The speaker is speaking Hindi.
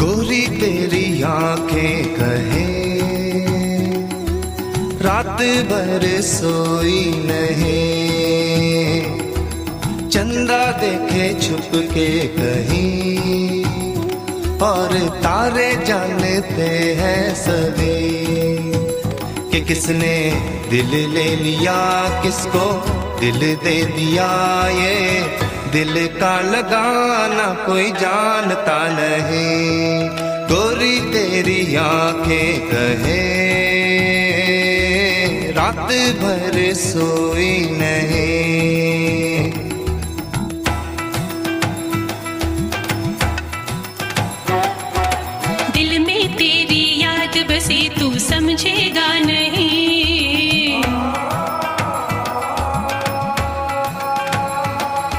गोरी तेरी आंखें कहे रात भर सोई नहीं, चंदा देखे छुप के कहीं और तारे जानते हैं सभी कि किसने दिल ले लिया, किसको दिल दे दिया। ये दिल का लगाना कोई जानता नहीं। गोरी तेरी आंखें कहे रात भर सोई नहीं। दिल में तेरी याद बसी, तू समझेगा नहीं।